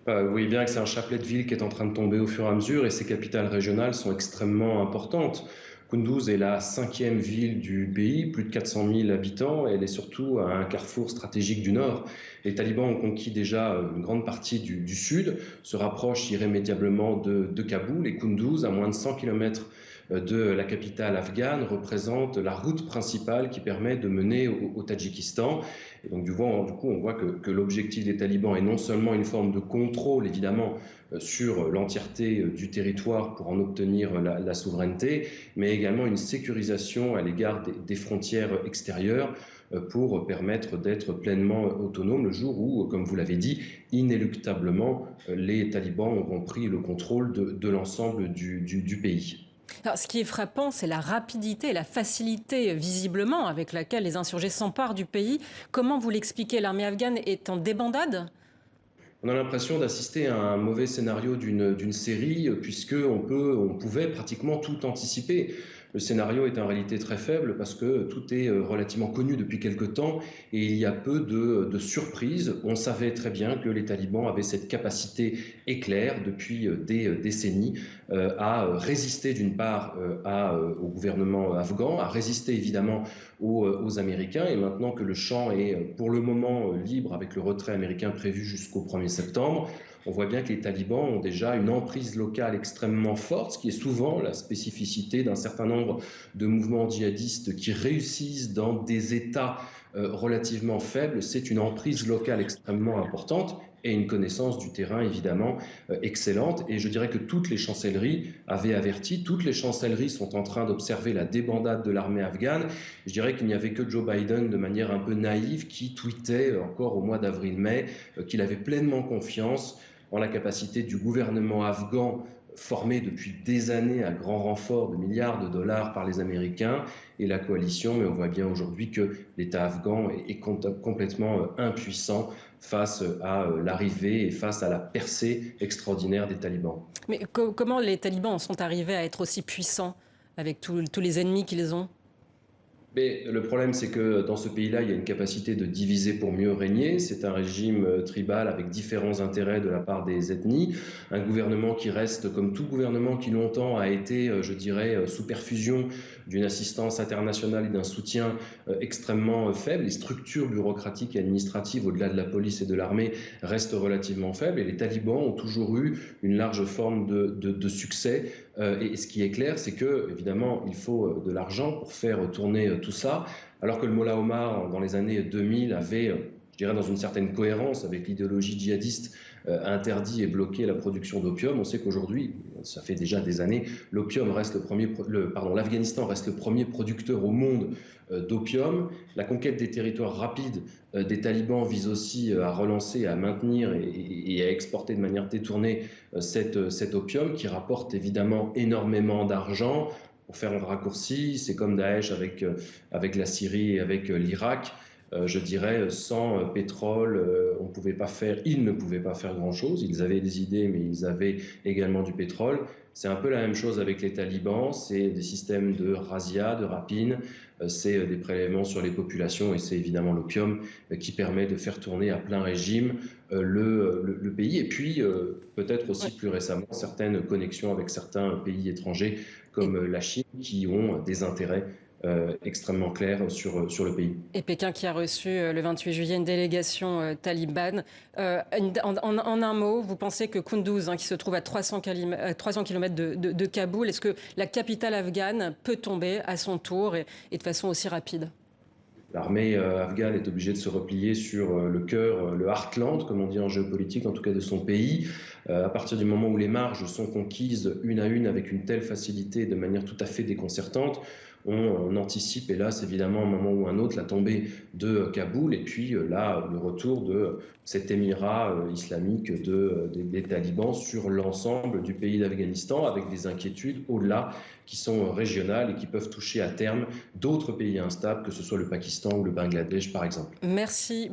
Vous voyez bien que c'est un chapelet de villes qui est en train de tomber au fur et à mesure et ces capitales régionales sont extrêmement importantes. Kunduz est la cinquième ville du pays, plus de 400 000 habitants, et elle est surtout à un carrefour stratégique du nord. Les talibans ont conquis déjà une grande partie du sud, se rapprochent irrémédiablement de Kaboul et Kunduz, à moins de 100 km de la capitale afghane, représente la route principale qui permet de mener au Tadjikistan. Et donc, du coup, on voit que l'objectif des talibans est non seulement une forme de contrôle, évidemment, sur l'entièreté du territoire pour en obtenir la souveraineté, mais également une sécurisation à l'égard des frontières extérieures pour permettre d'être pleinement autonome le jour où, comme vous l'avez dit, inéluctablement, les talibans auront pris le contrôle de l'ensemble du pays. Alors, ce qui est frappant, c'est la rapidité et la facilité, visiblement, avec laquelle les insurgés s'emparent du pays. Comment vous l'expliquez? L'armée afghane est en débandade? On a l'impression d'assister à un mauvais scénario d'une série, puisque on pouvait pratiquement tout anticiper. Le scénario est en réalité très faible parce que tout est relativement connu depuis quelque temps et il y a peu de surprises. On savait très bien que les talibans avaient cette capacité éclair depuis des décennies à résister d'une part au gouvernement afghan, à résister évidemment aux Américains. Et maintenant que le champ est pour le moment libre avec le retrait américain prévu jusqu'au 1er septembre, on voit bien que les talibans ont déjà une emprise locale extrêmement forte, ce qui est souvent la spécificité d'un certain nombre de mouvements djihadistes qui réussissent dans des États relativement faibles. C'est une emprise locale extrêmement importante et une connaissance du terrain évidemment excellente. Et je dirais que toutes les chancelleries avaient averti, toutes les chancelleries sont en train d'observer la débandade de l'armée afghane. Je dirais qu'il n'y avait que Joe Biden de manière un peu naïve qui tweetait encore au mois d'avril-mai qu'il avait pleinement confiance en la capacité du gouvernement afghan formé depuis des années à grand renfort de milliards de dollars par les Américains et la coalition, mais on voit bien aujourd'hui que l'État afghan est complètement impuissant face à l'arrivée et face à la percée extraordinaire des talibans. Mais comment les talibans en sont arrivés à être aussi puissants avec tous les ennemis qu'ils ont? Mais le problème, c'est que dans ce pays-là, il y a une capacité de diviser pour mieux régner. C'est un régime tribal avec différents intérêts de la part des ethnies. Un gouvernement qui reste, comme tout gouvernement qui longtemps a été, je dirais, sous perfusion d'une assistance internationale et d'un soutien extrêmement faible. Les structures bureaucratiques et administratives, au-delà de la police et de l'armée, restent relativement faibles. Et les talibans ont toujours eu une large forme de succès. Et ce qui est clair, c'est que, évidemment, il faut de l'argent pour faire tourner tout ça, alors que le Mollah Omar, dans les années 2000, avait, je dirais, dans une certaine cohérence avec l'idéologie djihadiste, interdit et bloqué la production d'opium. On sait qu'aujourd'hui, ça fait déjà des années, l'Afghanistan reste le premier producteur au monde d'opium. La conquête des territoires rapides des talibans vise aussi à relancer, à maintenir et à exporter de manière détournée cet opium qui rapporte évidemment énormément d'argent. Pour faire un raccourci, c'est comme Daesh avec la Syrie et avec l'Irak. Je dirais, sans pétrole, ils ne pouvaient pas faire grand-chose. Ils avaient des idées, mais ils avaient également du pétrole. C'est un peu la même chose avec les talibans. C'est des systèmes de razzia, de rapine, c'est des prélèvements sur les populations et c'est évidemment l'opium qui permet de faire tourner à plein régime le pays. Et puis, peut-être Ouais. aussi plus récemment, certaines connexions avec certains pays étrangers Et, comme la Chine qui ont des intérêts extrêmement clairs sur le pays. et Pékin qui a reçu le 28 juillet une délégation talibane. En un mot, vous pensez que Kunduz, qui se trouve à 300 km de Kaboul, est-ce que la capitale afghane peut tomber à son tour et de façon aussi rapide? L'armée afghane est obligée de se replier sur le cœur, le heartland, comme on dit en géopolitique, en tout cas de son pays. À partir du moment où les marges sont conquises une à une avec une telle facilité, de manière tout à fait déconcertante, on anticipe, hélas, évidemment, à un moment ou un autre, la tombée de Kaboul et puis là, le retour de cet émirat islamique des talibans sur l'ensemble du pays d'Afghanistan, avec des inquiétudes au-delà qui sont régionales et qui peuvent toucher à terme d'autres pays instables, que ce soit le Pakistan ou le Bangladesh, par exemple. Merci.